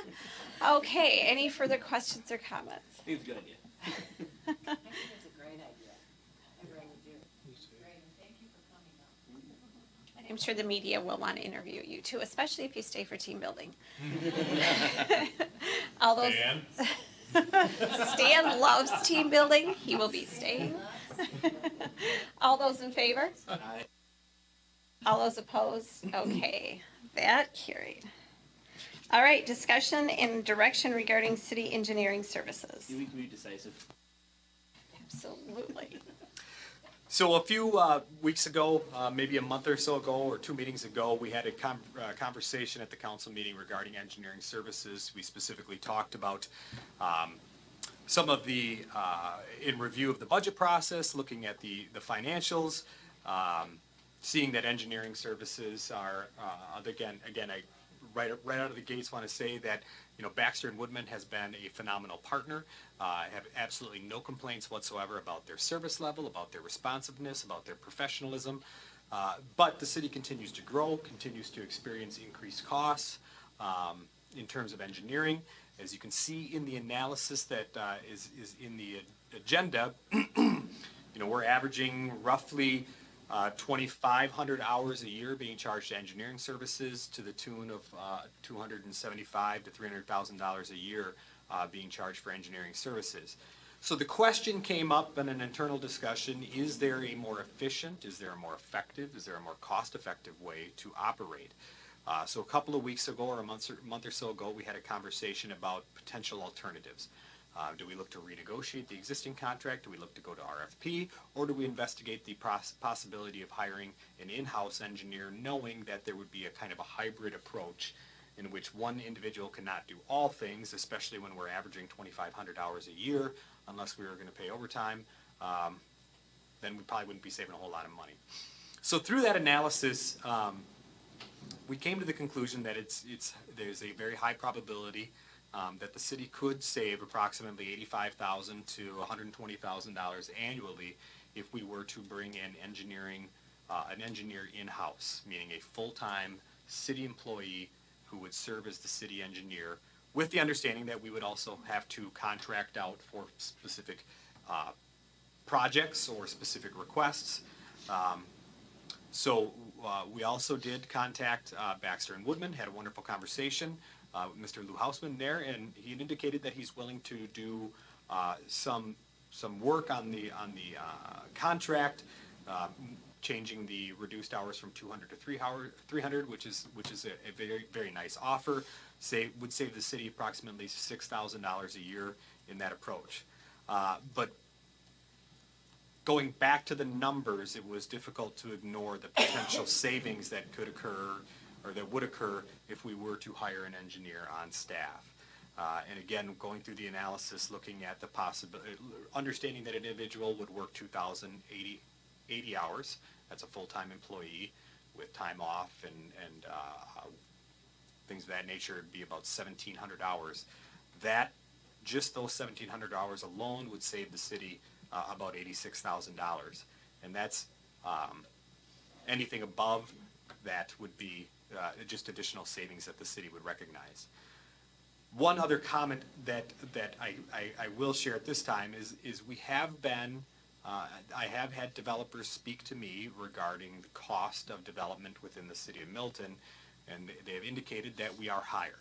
Okay, any further questions or comments? I think it's a good idea. I think it's a great idea. I really do. Great, and thank you for coming up. I'm sure the media will want to interview you too, especially if you stay for team building. All those. Stan loves team building. He will be staying. All those in favor? Aye. All those opposed? Okay, that carried. All right, discussion and direction regarding city engineering services. We can be decisive. Absolutely. So a few weeks ago, maybe a month or so ago, or 2 meetings ago, we had a conversation at the council meeting regarding engineering services. We specifically talked about some of the, in review of the budget process, looking at the financials, seeing that engineering services are, again, I right out of the gates want to say that, Baxter and Woodman has been a phenomenal partner. I have absolutely no complaints whatsoever about their service level, about their responsiveness, about their professionalism. But the city continues to grow, continues to experience increased costs in terms of engineering. As you can see in the analysis that is in the agenda, we're averaging roughly 2,500 hours a year being charged to engineering services to the tune of $275,000 to $300,000 a year being charged for engineering services. So the question came up in an internal discussion, is there a more efficient, is there a more effective, is there a more cost-effective way to operate? So a couple of weeks ago, or a month or so ago, we had a conversation about potential alternatives. Do we look to renegotiate the existing contract? Do we look to go to RFP? Or do we investigate the possibility of hiring an in-house engineer, knowing that there would be a kind of a hybrid approach in which one individual cannot do all things, especially when we're averaging 2,500 hours a year, unless we were going to pay overtime, then we probably wouldn't be saving a whole lot of money. So through that analysis, we came to the conclusion that there's a very high probability that the city could save approximately $85,000 to $120,000 annually if we were to bring in an engineer in-house, meaning a full-time city employee who would serve as the city engineer, with the understanding that we would also have to contract out for specific projects or specific requests. So we also did contact Baxter and Woodman, had a wonderful conversation with Mr. Lou Hausman there, and he had indicated that he's willing to do some work on the contract, changing the reduced hours from 200 to 300, which is a very, very nice offer. Would save the city approximately $6,000 a year in that approach. But going back to the numbers, it was difficult to ignore the potential savings that could occur, or that would occur, if we were to hire an engineer on staff. And again, going through the analysis, looking at the possibility, understanding that an individual would work 2,080 hours. That's a full-time employee with time off and things of that nature. It'd be about 1,700 hours. Just those 1,700 hours alone would save the city about $86,000. And that's, anything above that would be just additional savings that the city would recognize. One other comment that I will share at this time is we have been, I have had developers speak to me regarding the cost of development within the city of Milton, and they have indicated that we are higher.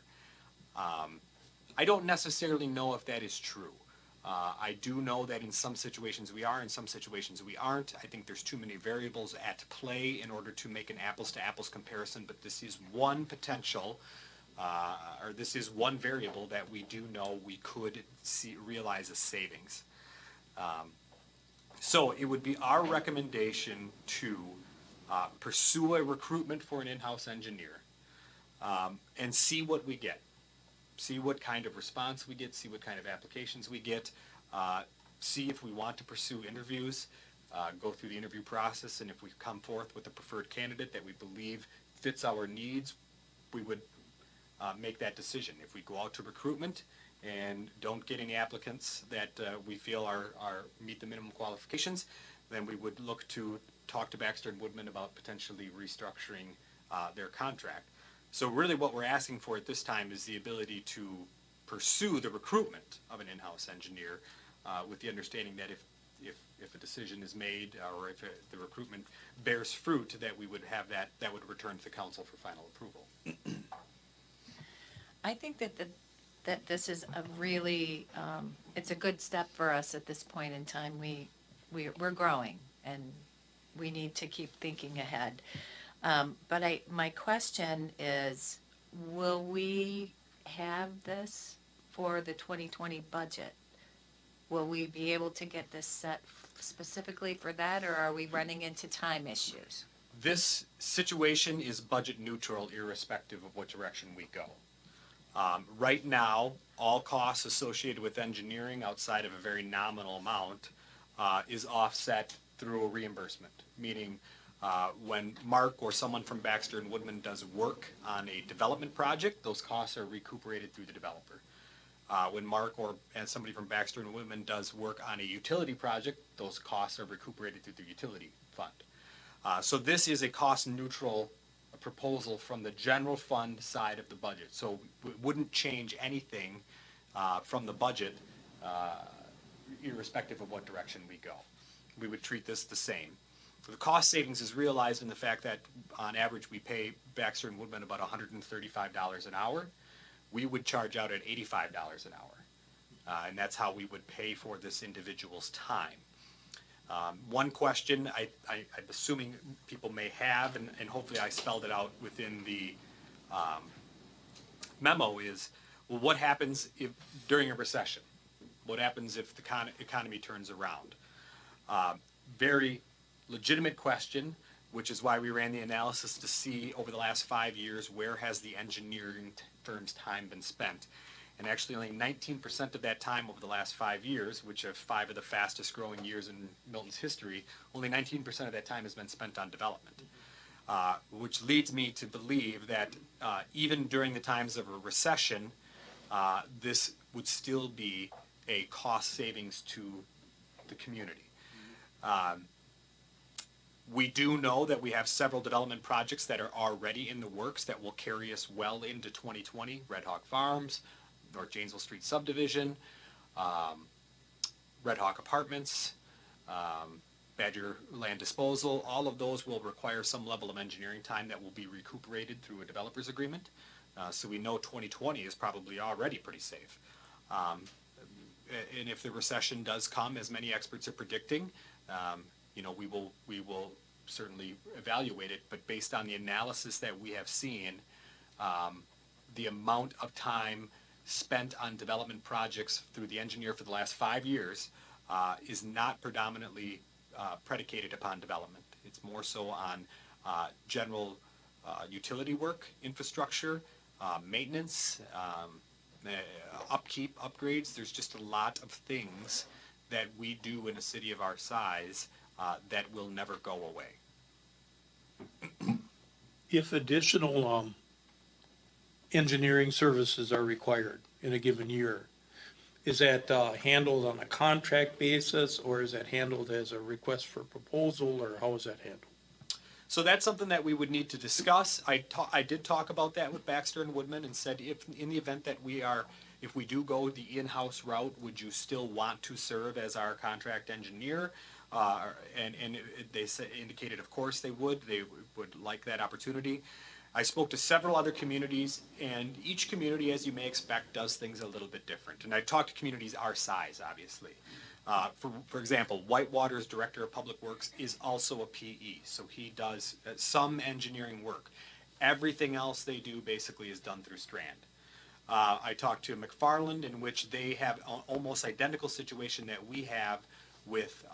I don't necessarily know if that is true. I do know that in some situations we are, in some situations we aren't. I think there's too many variables at play in order to make an apples-to-apples comparison, but this is one potential, or this is one variable that we do know we could realize a savings. So it would be our recommendation to pursue a recruitment for an in-house engineer and see what we get. See what kind of response we get, see what kind of applications we get, see if we want to pursue interviews, go through the interview process, and if we come forth with a preferred candidate that we believe fits our needs, we would make that decision. If we go out to recruitment and don't get any applicants that we feel are meet the minimum qualifications, then we would look to talk to Baxter and Woodman about potentially restructuring their contract. So really what we're asking for at this time is the ability to pursue the recruitment of an in-house engineer with the understanding that if a decision is made or if the recruitment bears fruit, that we would have that would return to the council for final approval. I think that this is a really, it's a good step for us at this point in time. We're growing and we need to keep thinking ahead. But my question is, will we have this for the 2020 budget? Will we be able to get this set specifically for that, or are we running into time issues? This situation is budget neutral irrespective of what direction we go. Right now, all costs associated with engineering outside of a very nominal amount is offset through a reimbursement, meaning when Mark or someone from Baxter and Woodman does work on a development project, those costs are recuperated through the developer. When Mark or somebody from Baxter and Woodman does work on a utility project, those costs are recuperated through the utility fund. So this is a cost-neutral proposal from the general fund side of the budget. So it wouldn't change anything from the budget, irrespective of what direction we go. We would treat this the same. The cost savings is realized in the fact that on average we pay Baxter and Woodman about $135 an hour. We would charge out at $85 an hour. And that's how we would pay for this individual's time. One question I'm assuming people may have, and hopefully I spelled it out within the memo, is, well, what happens if during a recession? What happens if the economy turns around? Very legitimate question, which is why we ran the analysis to see over the last 5 years where has the engineering firm's time been spent. And actually only 19% of that time over the last 5 years, which are 5 of the fastest growing years in Milton's history, only 19% of that time has been spent on development. Which leads me to believe that even during the times of a recession, this would still be a cost savings to the community. We do know that we have several development projects that are already in the works that will carry us well into 2020. Red Hawk Farms, North Janesville Street subdivision, Red Hawk Apartments, Badger Land Disposal. All of those will require some level of engineering time that will be recuperated through a developer's agreement. So we know 2020 is probably already pretty safe. And if the recession does come, as many experts are predicting, we will certainly evaluate it. But based on the analysis that we have seen, the amount of time spent on development projects through the engineer for the last 5 years is not predominantly predicated upon development. It's more so on general utility work, infrastructure, maintenance, upkeep, upgrades. There's just a lot of things that we do in a city of our size that will never go away. If additional engineering services are required in a given year, is that handled on a contract basis, or is that handled as a request for proposal, or how is that handled? So that's something that we would need to discuss. I did talk about that with Baxter and Woodman and said, if in the event that if we do go the in-house route, would you still want to serve as our contract engineer? And they indicated, of course they would. They would like that opportunity. I spoke to several other communities, and each community, as you may expect, does things a little bit different. And I talked to communities our size, obviously. For example, Whitewater's Director of Public Works is also a PE, so he does some engineering work. Everything else they do basically is done through Strand. I talked to McFarland, in which they have almost identical situation that we have with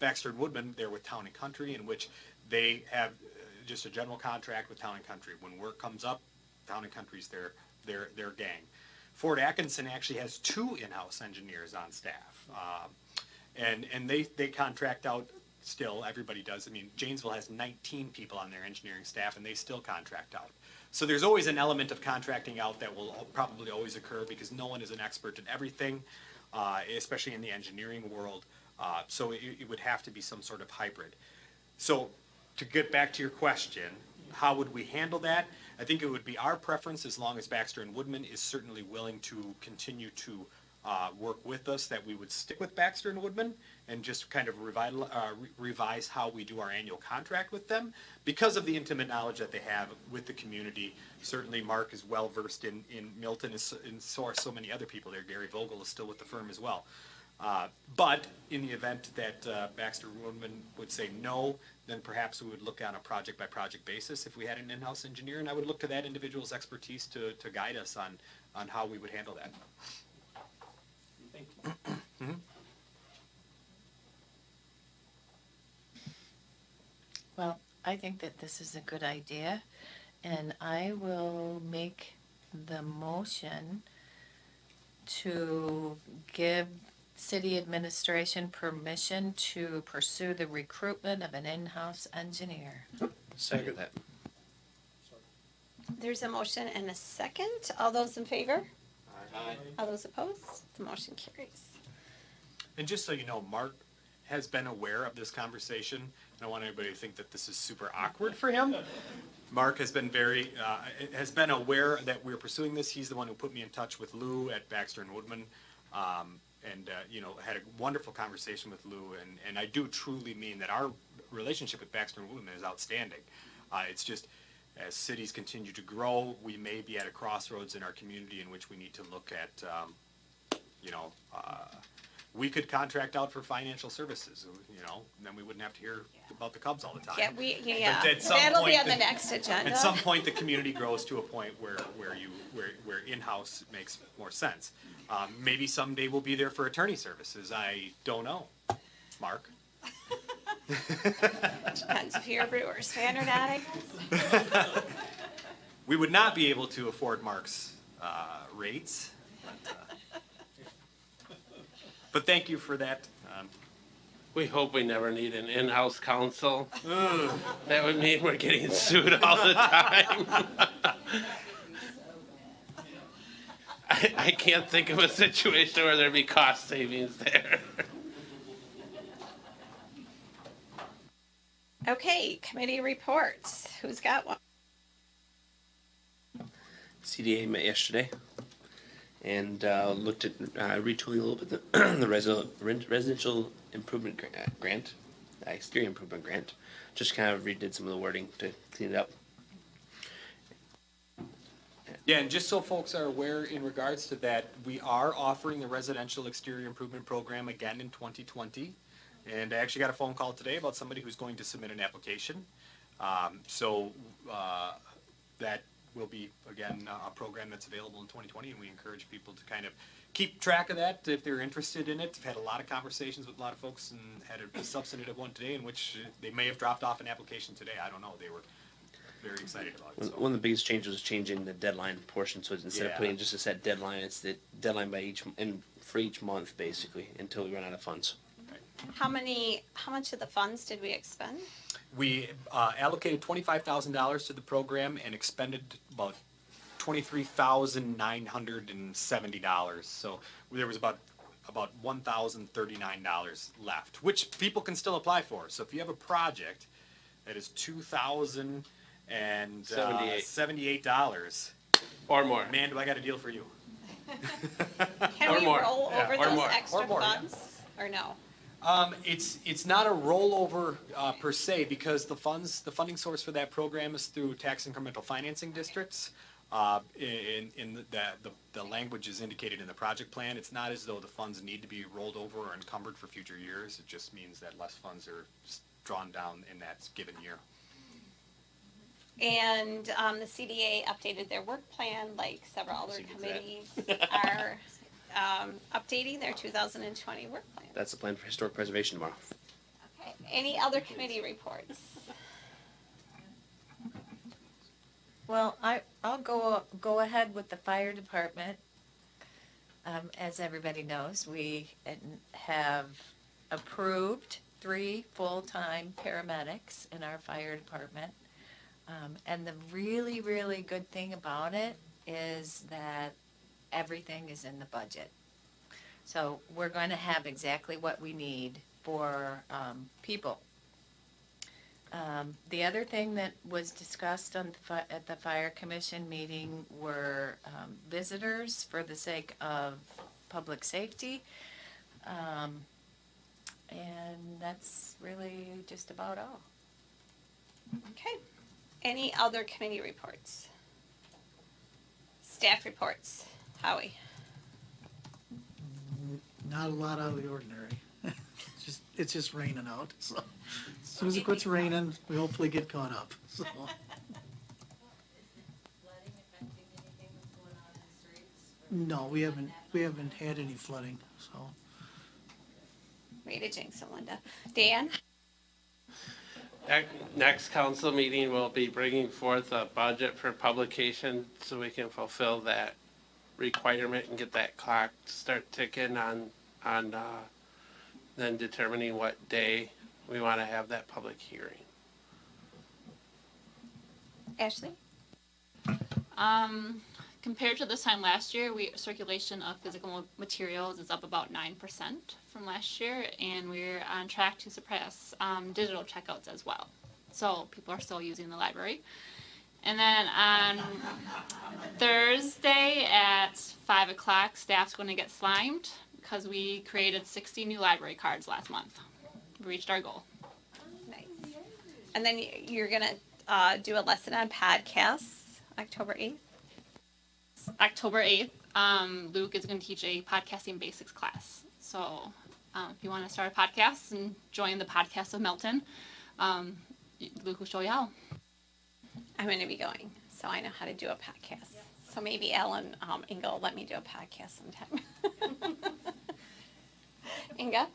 Baxter and Woodman there with Town and Country, in which they have just a general contract with Town and Country. When work comes up, Town and Country's their gang. Fort Atkinson actually has 2 in-house engineers on staff, and they contract out still. Everybody does. I mean, Janesville has 19 people on their engineering staff, and they still contract out. So there's always an element of contracting out that will probably always occur because no one is an expert in everything, especially in the engineering world. So it would have to be some sort of hybrid. So to get back to your question, how would we handle that? I think it would be our preference, as long as Baxter and Woodman is certainly willing to continue to work with us, that we would stick with Baxter and Woodman and just kind of revise how we do our annual contract with them because of the intimate knowledge that they have with the community. Certainly Mark is well versed in Milton, and so are so many other people there. Gary Vogel is still with the firm as well. But in the event that Baxter and Woodman would say no, then perhaps we would look on a project-by-project basis if we had an in-house engineer, and I would look to that individual's expertise to guide us on how we would handle that. Thank you. Well, I think that this is a good idea, and I will make the motion to give city administration permission to pursue the recruitment of an in-house engineer. Second that. There's a motion and a second. All those in favor? Aye. All those opposed? The motion carries. And just so you know, Mark has been aware of this conversation. I don't want anybody to think that this is super awkward for him. Mark has been has been aware that we're pursuing this. He's the one who put me in touch with Lou at Baxter and Woodman. And had a wonderful conversation with Lou, and I do truly mean that our relationship with Baxter and Woodman is outstanding. It's just, as cities continue to grow, we may be at a crossroads in our community in which we need to look at, we could contract out for financial services, and then we wouldn't have to hear about the Cubs all the time. Yeah, But at some that'll be point on the the- next agenda. At some point, the community grows to a point where in-house makes more sense. Maybe someday we'll be there for attorney services. I don't know. Mark? Depends if you're a Brewers fan or not, I guess. We would not be able to afford Mark's rates. But thank you for that. We hope we never need an in-house counsel. That would mean we're getting sued all the time. I can't think of a situation where there'd be cost savings there. Okay, committee reports. Who's got one? CDA met yesterday and looked at retooling a little bit the residential improvement grant, exterior improvement grant. Just kind of redid some of the wording to clean it up. Yeah, and just so folks are aware in regards to that, we are offering the residential exterior improvement program again in 2020. And I actually got a phone call today about somebody who's going to submit an application. That will be, again, a program that's available in 2020, and we encourage people to kind of keep track of that if they're interested in it. I've had a lot of conversations with a lot of folks and had a substantive one today in which they may have dropped off an application today. I don't know. They were very excited about it. So. One of the biggest changes was changing the deadline portion. So instead of Yeah. putting just a set deadline, it's the deadline for each month basically until we run out of funds. How much of the funds did we expend? We allocated $25,000 to the program and expended about $23,970. So there was about $1,039 left, which people can still apply for. So if you have a project that is $2,078, Or more. man, do I got a deal for you? Can Or we more. roll Yeah, over or those more. extra Or more, yeah. funds, or no? It's not a rollover per se because the funding source for that program is through tax incremental financing districts. The language is indicated in the project plan. It's not as though the funds need to be rolled over or encumbered for future years. It just means that less funds are drawn down in that given year. And the CDA updated their work plan, like several other See, committees are updating their 2020 work plan. That's the plan for historic preservation tomorrow. Okay. Any other committee reports? Well, I'll go ahead with the fire department. As everybody knows, we have approved 3 full-time paramedics in our fire department. And the really, really good thing about it is that everything is in the budget. So we're going to have exactly what we need for people. The other thing that was discussed at the fire commission meeting were visitors for the sake of public safety. And that's really just about all. Okay. Any other committee reports? Staff reports. Howie? Not a lot out of the ordinary. It's just raining out, so as soon as it quits raining, we hopefully get caught up, so. No, we haven't had any flooding, so. Way to jinx it, Linda. Dan? Next council meeting, we'll be bringing forth a budget for publication so we can fulfill that requirement and get that clock to start ticking on then determining what day we want to have that public hearing. Ashley? Compared to this time last year, circulation of physical materials is up about 9% from last year, and we're on track to surpass digital checkouts as well. So people are still using the library. And then on Thursday at 5 o'clock, staff's going to get slimed because we created 60 new library cards last month. We reached our goal. Nice. And then you're gonna do a lesson on podcasts, October 8th. October 8th, Luke is going to teach a podcasting basics class. So if you want to start a podcast and join the podcast of Milton, Luke will show you how. I'm gonna be going, so I know how to do a podcast. So maybe Ellen Inga will let me do a podcast sometime. Inga?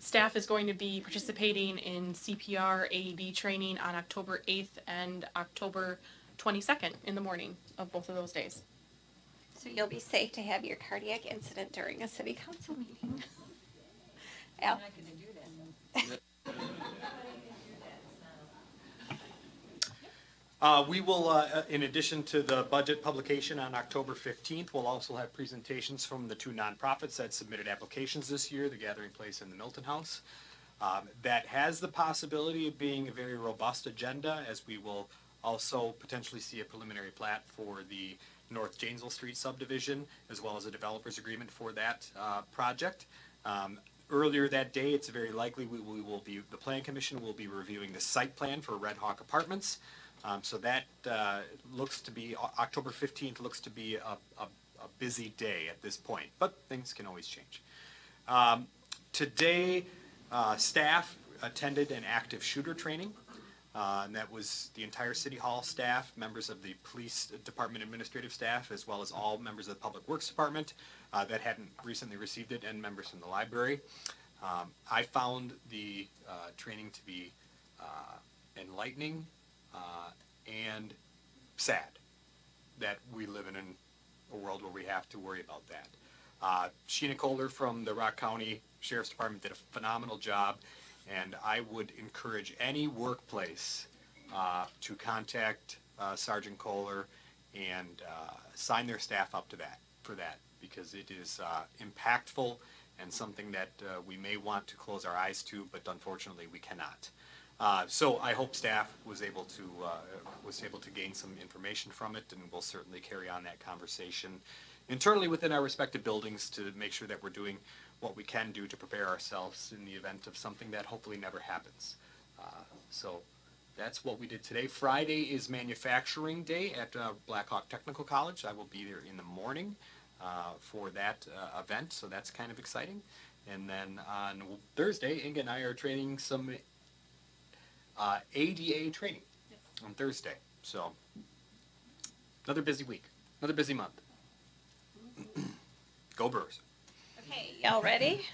Staff is going to be participating in CPR AED training on October 8th and October 22nd in the morning of both of those days. So you'll be safe to have your cardiac incident during a city council meeting. Al? We will, in addition to the budget publication on October 15th, we'll also have presentations from the two nonprofits that submitted applications this year, the Gathering Place and the Milton House. That has the possibility of being a very robust agenda, as we will also potentially see a preliminary plat for the North Janesville Street subdivision, as well as a developer's agreement for that project. Earlier that day, it's very likely the Plan Commission will be reviewing the site plan for Red Hawk Apartments. So that looks to be, October 15th looks to be a busy day at this point, but things can always change. Today, staff attended an active shooter training. And that was the entire City Hall staff, members of the Police Department administrative staff, as well as all members of the Public Works Department that hadn't recently received it, and members from the library. I found the training to be enlightening and sad that we live in a world where we have to worry about that. Sheena Kohler from the Rock County Sheriff's Department did a phenomenal job, and I would encourage any workplace to contact Sergeant Kohler and sign their staff up for that, because it is impactful and something that we may want to close our eyes to, but unfortunately we cannot. So I hope staff was able to gain some information from it, and we'll certainly carry on that conversation internally within our respective buildings to make sure that we're doing what we can do to prepare ourselves in the event of something that hopefully never happens. So that's what we did today. Friday is manufacturing day at Black Hawk Technical College. I will be there in the morning for that event, so that's kind of exciting. And then on Thursday, Inga and I are training some ADA training on Thursday. So another busy week, another busy month. Go Brewers. Okay, y'all ready?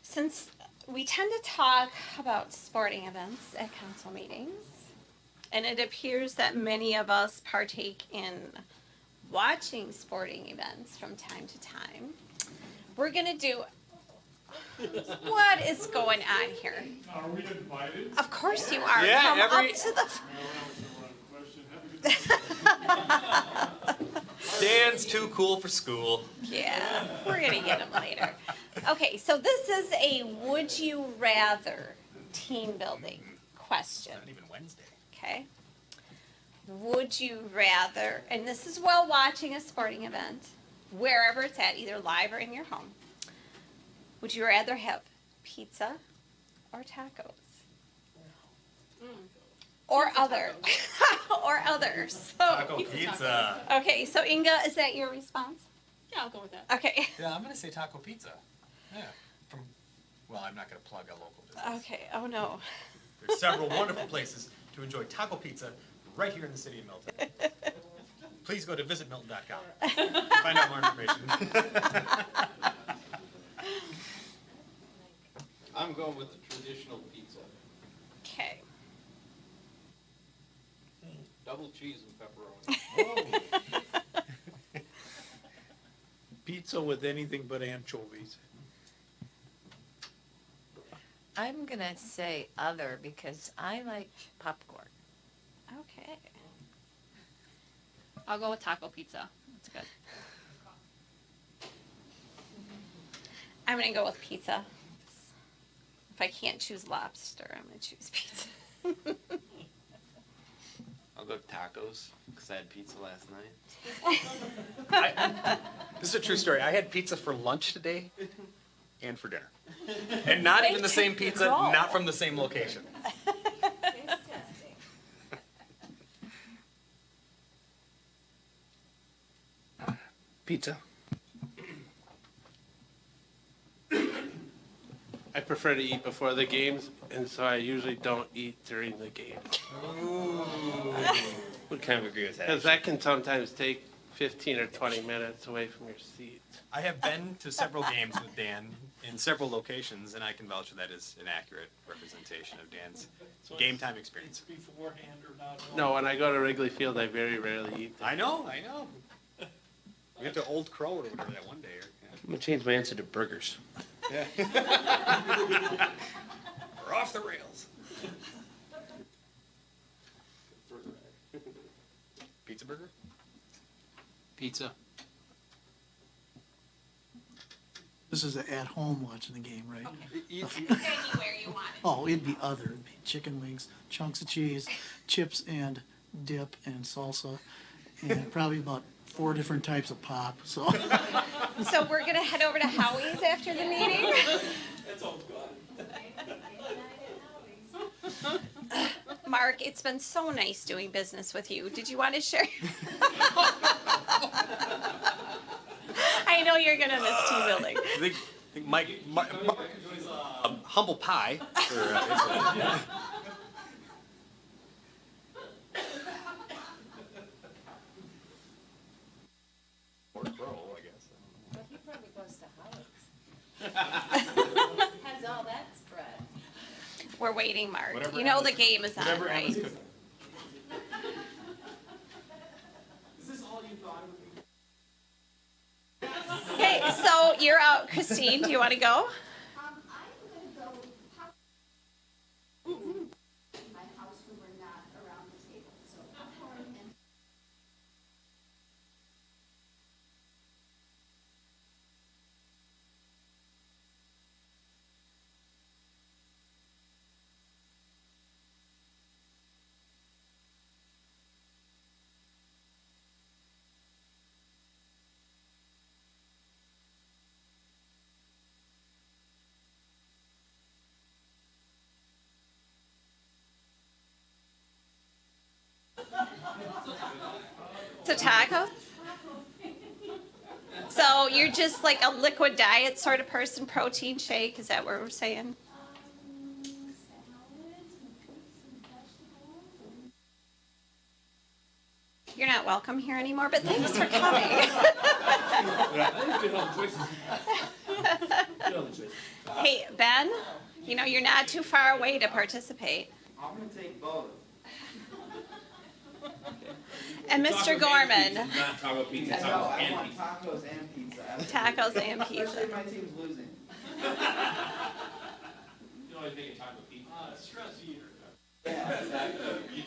Since we tend to talk about sporting events at council meetings, and it appears that many of us partake in watching sporting events from time to time, we're gonna do. What is going on here? Are we invited? Of course you are. Yeah, Come every- up to the. Dan's too cool for school. Yeah, we're gonna get him later. Okay, so this is a would you rather team building question. Not even Wednesday. Okay. Would you rather, and this is while watching a sporting event, wherever it's at, either live or in your home, would you rather have pizza or tacos? Or other, or others. So, Taco pizza. okay, so Inga, is that your response? Yeah, I'll go with that. Okay. Yeah, I'm gonna say taco pizza. Yeah. Well, I'm not gonna plug a local business. Okay. Oh no. There's several wonderful places to enjoy taco pizza right here in the city of Milton. Please go to visitmilton.com to find out more information. I'm going with the traditional pizza, Okay. double cheese and pepperoni. Pizza with anything but anchovies. I'm gonna say other because I like popcorn. Okay. I'll go with taco pizza. That's good. I'm gonna go with pizza. If I can't choose lobster, I'm gonna choose pizza. I'll go tacos because I had pizza last night. This is a true story. I had pizza for lunch today, and for dinner. And not even the same pizza, Roll. not from the same location. Pizza. I prefer to eat before the games, and so I usually don't eat during the game. Would kind of agree with that. Because that can sometimes take 15 or 20 minutes away from your seat. I have been to several games with Dan in several locations, and I can vouch for that as an accurate representation of Dan's game time experience. It's beforehand or not? No, when I go to Wrigley Field, I very rarely eat there. I know. We went to Old Crow or whatever that one day. I'm gonna change my answer to burgers. We're off the rails. Pizza burger? Pizza. This is at home watching the game, right? Anywhere you want it. Oh, it'd be other. It'd be chicken wings, chunks of cheese, chips and dip and salsa, and probably about 4 different types of pop, so. So we're gonna head over to Howie's after the meeting? Mark, it's been so nice doing business with you. Did you want to share? I know you're gonna miss team building. I think Mike, humble pie. Or Crow, I guess. But he probably goes to Howard's. Has all that spread. We're waiting, Mark. Whatever You know Emma's- the game is on, Whatever right? Emma's cooking. Okay, so you're out. Christine, do you want to go? I'm gonna go my house when we're not around the table, so popcorn and To taco? So you're just like a liquid diet sort of person, protein shake, is that what we're saying? You're not welcome here anymore, but thanks for coming. Hey, Ben, you know, you're not too far away to participate. I'm gonna take both. And Mr. Gorman, Not taco pizza, I know, I want tacos and pizza. tacos and pizza. Especially if my team's losing. You know, I think a taco pizza. Stress eater. Yeah, exactly.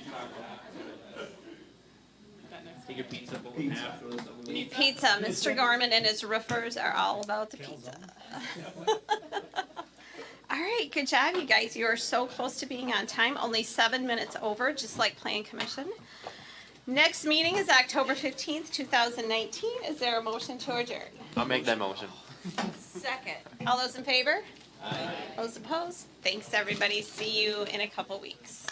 Take a pizza, fold in half, throw this up in the Pizza, Mr. Gorman and his roofers are all about the pizza. All right, good job, you guys. You are so close to being on time, only 7 minutes over, just like Plan Commission. Next meeting is October 15th, 2019. Is there a motion to adjourn? I'll make that motion. Second. All those in favor? Aye. Those opposed? Thanks, everybody. See you in a couple weeks.